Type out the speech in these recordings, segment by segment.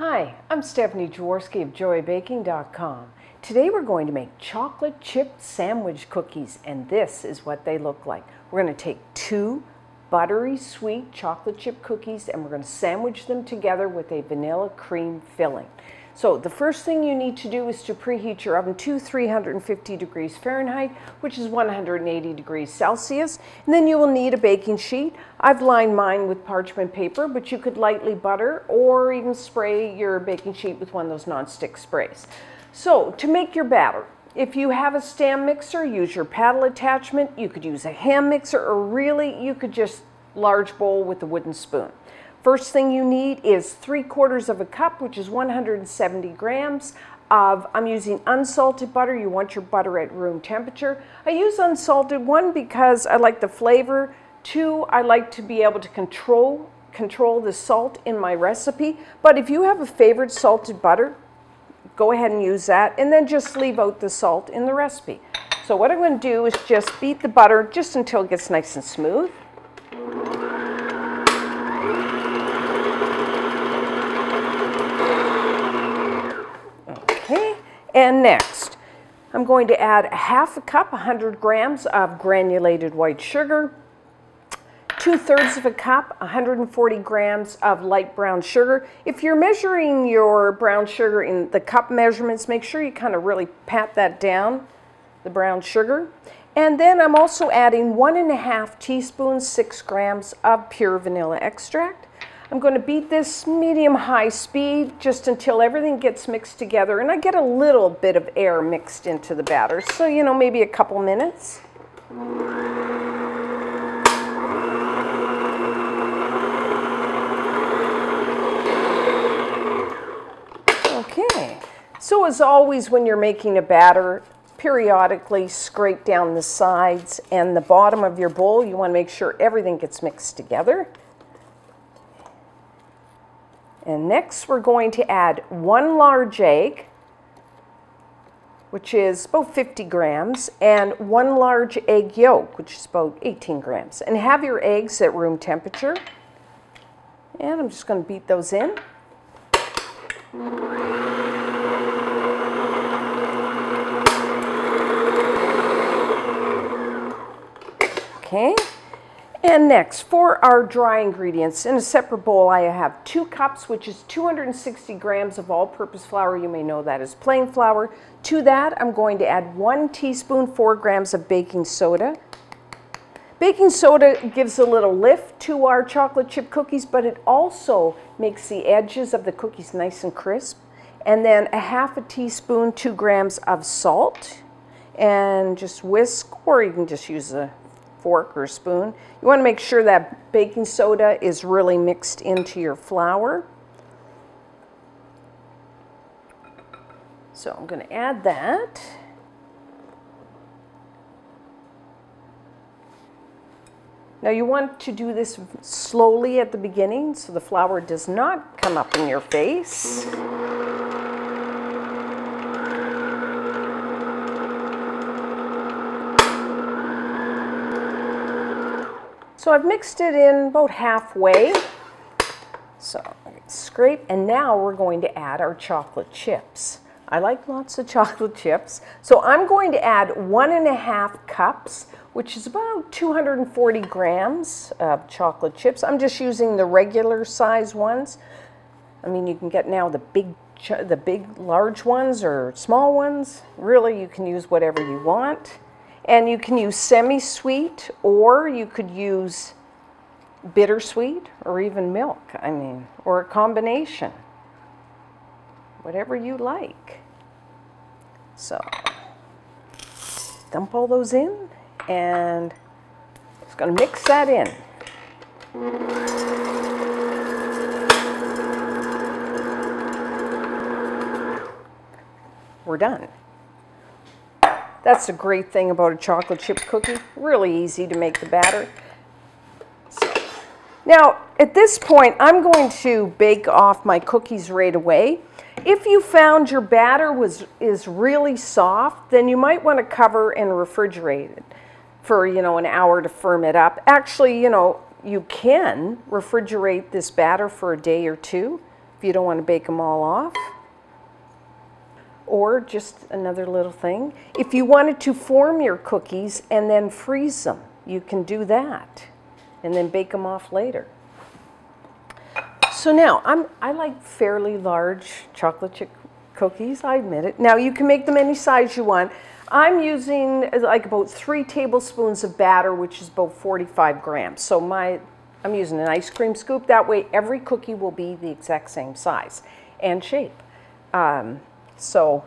Hi, I'm Stephanie Jaworski of joybaking.com. Today we're going to make chocolate chip sandwich cookies, and this is what they look like. We're going to take two buttery sweet chocolate chip cookies and we're going to sandwich them together with a vanilla cream filling. So the first thing you need to do is to preheat your oven to 350 degrees Fahrenheit, which is 180 degrees Celsius. And then you will need a baking sheet. I've lined mine with parchment paper, but you could lightly butter or even spray your baking sheet with one of those nonstick sprays. So to make your batter, if you have a stand mixer, use your paddle attachment. You could use a hand mixer, or really you could just large bowl with a wooden spoon. First thing you need is 3/4 of a cup, which is 170 grams of, I'm using unsalted butter. You want your butter at room temperature. I use unsalted, one, because I like the flavor. Two, I like to be able to control the salt in my recipe. But if you have a favorite salted butter, go ahead and use that, and then just leave out the salt in the recipe. So what I'm going to do is just beat the butter just until it gets nice and smooth. Okay, and next I'm going to add 1/2 cup, 100 grams of granulated white sugar, 2/3 of a cup, 140 grams of light brown sugar. If you're measuring your brown sugar in the cup measurements, make sure you kind of really pat that down, the brown sugar. And then I'm also adding 1.5 teaspoons, 6 grams of pure vanilla extract. I'm going to beat this medium-high speed just until everything gets mixed together and I get a little bit of air mixed into the batter. So, you know, maybe a couple minutes. Okay, so as always when you're making a batter, periodically scrape down the sides and the bottom of your bowl. You want to make sure everything gets mixed together. And next we're going to add 1 large egg, which is about 50 grams, and 1 large egg yolk, which is about 18 grams. And have your eggs at room temperature. And I'm just going to beat those in. Okay. And next, for our dry ingredients, in a separate bowl I have 2 cups, which is 260 grams of all-purpose flour. You may know that as plain flour. To that, I'm going to add 1 teaspoon, 4 grams of baking soda. Baking soda gives a little lift to our chocolate chip cookies, but it also makes the edges of the cookies nice and crisp. And then 1/2 teaspoon, 2 grams of salt. And just whisk, or you can just use a fork or spoon. You want to make sure that baking soda is really mixed into your flour. So I'm going to add that. Now you want to do this slowly at the beginning so the flour does not come up in your face. So I've mixed it in about halfway. So scrape, and now we're going to add our chocolate chips. I like lots of chocolate chips. So I'm going to add 1.5 cups, which is about 240 grams of chocolate chips. I'm just using the regular size ones. I mean, you can get now the big large ones or small ones. Really, you can use whatever you want. And you can use semi-sweet, or you could use bittersweet, or even milk, I mean, or a combination. Whatever you like. So, dump all those in, and just going to mix that in. We're done. That's the great thing about a chocolate chip cookie. Really easy to make the batter. So, now, at this point, I'm going to bake off my cookies right away. If you found your batter is really soft, then you might want to cover and refrigerate it for, you know, an hour to firm it up. Actually, you know, you can refrigerate this batter for a day or two. If if you don't want to bake them all off. Or just another little thing, if you wanted to form your cookies and then freeze them, you can do that and then bake them off later. So now, I like fairly large chocolate chip cookies, I admit it. Now you can make them any size you want. I'm using like about 3 tablespoons of batter, which is about 45 grams. So I'm using an ice cream scoop. That way every cookie will be the exact same size and shape. So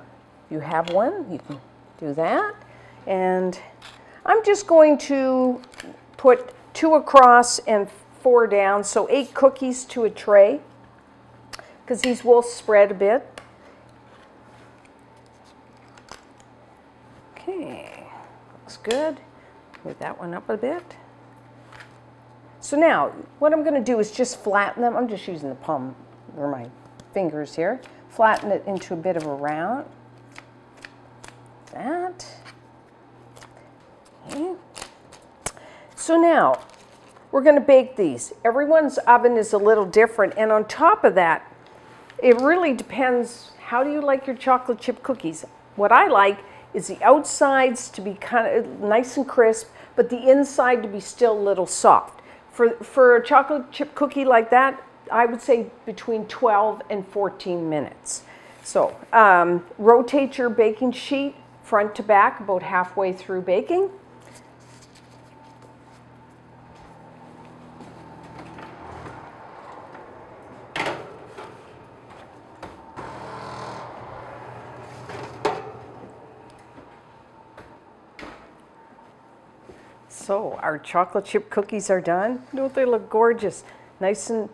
you have one, you can do that. And I'm just going to put 2 across and 4 down, so 8 cookies to a tray, because these will spread a bit. Okay, looks good. Move that one up a bit. So now, what I'm going to do is just flatten them. I'm just using the palm, or my fingers here. Flatten it into a bit of a round. That. Okay. So now, we're going to bake these. Everyone's oven is a little different, and on top of that, it really depends, how do you like your chocolate chip cookies? What I like is the outsides to be kind of nice and crisp, but the inside to be still a little soft. For a chocolate chip cookie like that, I would say between 12 and 14 minutes. So rotate your baking sheet front to back about halfway through baking. So our chocolate chip cookies are done. Don't they look gorgeous? Nice and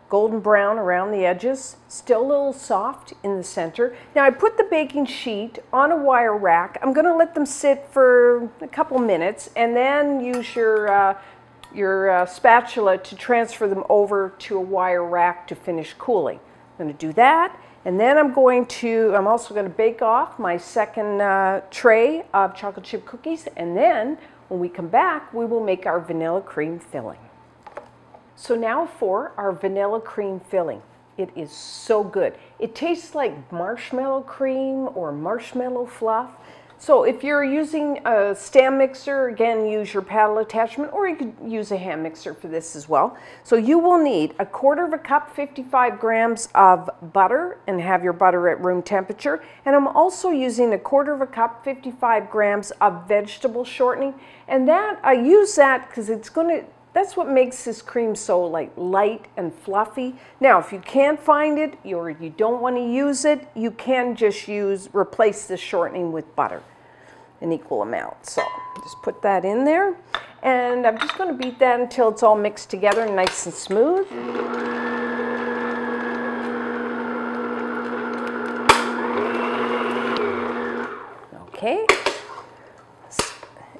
golden brown around the edges, still a little soft in the center. Now I put the baking sheet on a wire rack. I'm going to let them sit for a couple minutes and then use your spatula to transfer them over to a wire rack to finish cooling. I'm going to do that, and then I'm also going to bake off my second tray of chocolate chip cookies, and then when we come back, we will make our vanilla cream filling. So now for our vanilla cream filling. It is so good. It tastes like marshmallow cream or marshmallow fluff. So if you're using a stand mixer, again, use your paddle attachment, or you could use a hand mixer for this as well. So you will need 1/4 cup, 55 grams of butter, and have your butter at room temperature. And I'm also using 1/4 cup, 55 grams of vegetable shortening. And I use that because that's what makes this cream so light and fluffy. Now, if you can't find it or you don't want to use it, you can just replace the shortening with butter, an equal amount. So just put that in there, and I'm just going to beat that until it's all mixed together and nice and smooth. Okay.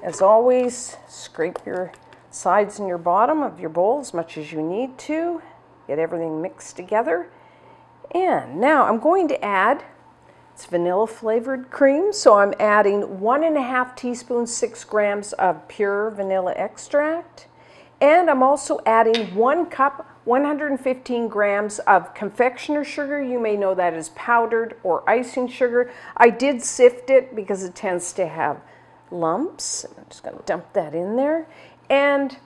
As always, scrape your sides and your bottom of your bowl as much as you need to. Get everything mixed together. And now I'm going to add, it's vanilla flavored cream, so I'm adding 1½ teaspoons, 6 grams of pure vanilla extract. And I'm also adding 1 cup, 115 grams of confectioner sugar. You may know that as powdered or icing sugar. I did sift it because it tends to have lumps. I'm just going to dump that in there. And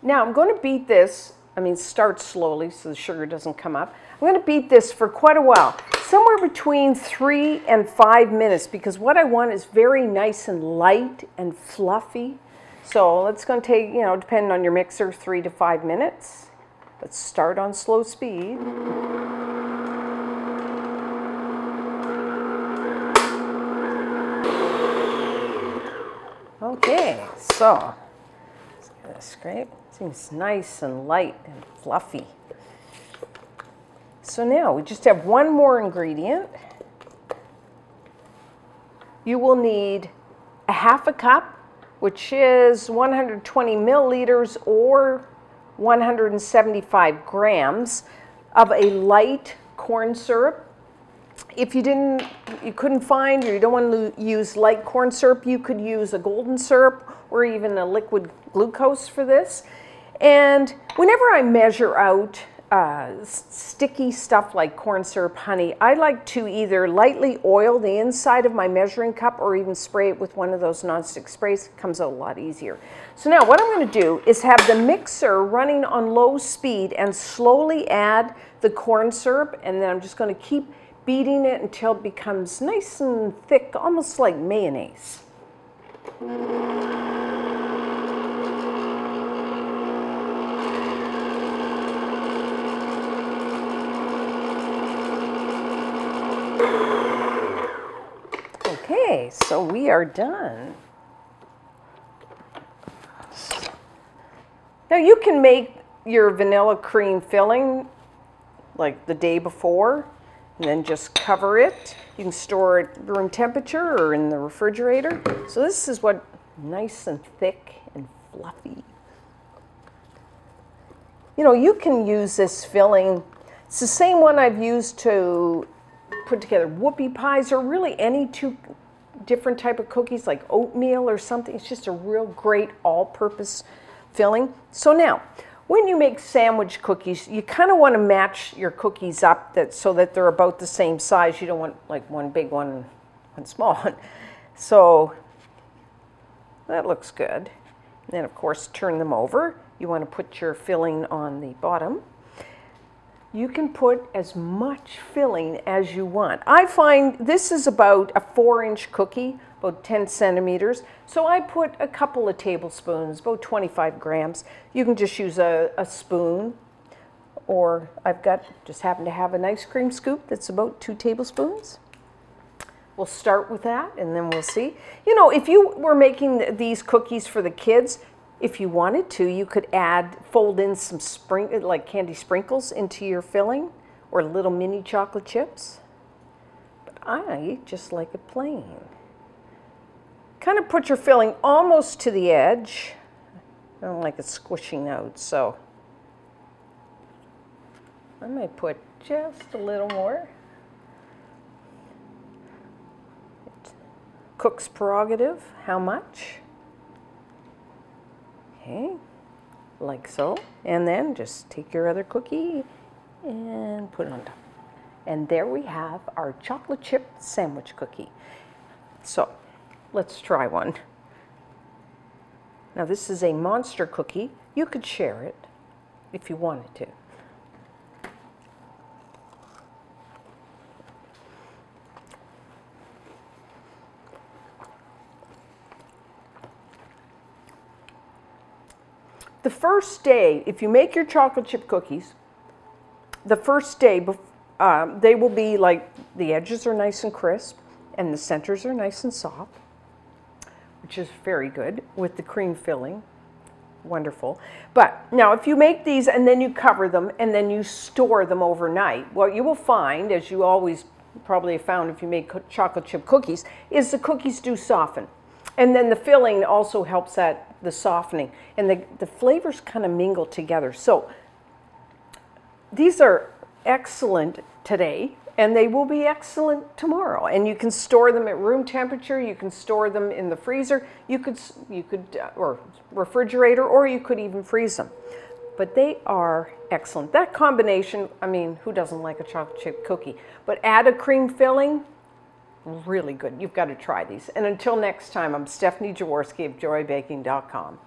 now I'm going to beat this, start slowly so the sugar doesn't come up. I'm going to beat this for quite a while, somewhere between 3 and 5 minutes, because what I want is very nice and light and fluffy. So it's going to take, depending on your mixer, 3 to 5 minutes. Let's start on slow speed. Okay, so let's get a scrape. Seems nice and light and fluffy. So now we just have one more ingredient. You will need 1/2 cup, which is 120 milliliters or 175 grams of a light corn syrup. If you couldn't find, or you don't want to use light corn syrup, you could use a golden syrup or even a liquid glucose for this. And whenever I measure out sticky stuff like corn syrup, honey, I like to either lightly oil the inside of my measuring cup or even spray it with one of those nonstick sprays. It comes out a lot easier. So now what I'm going to do is have the mixer running on low speed and slowly add the corn syrup, and then I'm just going to keep beating it until it becomes nice and thick, almost like mayonnaise. Okay, so we are done. Now you can make your vanilla cream filling like the day before and then just cover it. You can store it room temperature or in the refrigerator. So this is what nice and thick and fluffy. You know, you can use this filling. It's the same one I've used to put together whoopie pies or really any two different type of cookies like oatmeal or something. It's just a real great all-purpose filling. So now, when you make sandwich cookies, you kind of want to match your cookies up so that they're about the same size. You don't want like one big one and one small one. So that looks good. And then of course turn them over. You want to put your filling on the bottom. You can put as much filling as you want. I find this is about a 4-inch cookie, about 10 centimeters. So I put a couple of tablespoons, about 25 grams. You can just use a spoon, or just happen to have an ice cream scoop that's about 2 tablespoons. We'll start with that and then we'll see. You know, if you were making these cookies for the kids, if you wanted to, you could fold in some like candy sprinkles into your filling or little mini chocolate chips. But I just like it plain. Kind of put your filling almost to the edge. I don't like it squishing out, so I might put just a little more. Cook's prerogative, how much? Okay, like so. And then just take your other cookie and put it on top. And there we have our chocolate chip sandwich cookie. So let's try one. Now this is a monster cookie. You could share it if you wanted to. The first day, if you make your chocolate chip cookies, the first day, they will be like, the edges are nice and crisp and the centers are nice and soft, which is very good with the cream filling. Wonderful. But now if you make these and then you cover them and then you store them overnight, what you will find, as you always probably have found if you make chocolate chip cookies, is the cookies do soften. And then the filling also helps the softening. And the flavors kind of mingle together. So these are excellent today, and they will be excellent tomorrow. And you can store them at room temperature. You can store them in the freezer. You could or refrigerator, or you could even freeze them. But they are excellent. That combination, I mean, who doesn't like a chocolate chip cookie? But add a cream filling, really good. You've got to try these. And until next time, I'm Stephanie Jaworski of joybaking.com.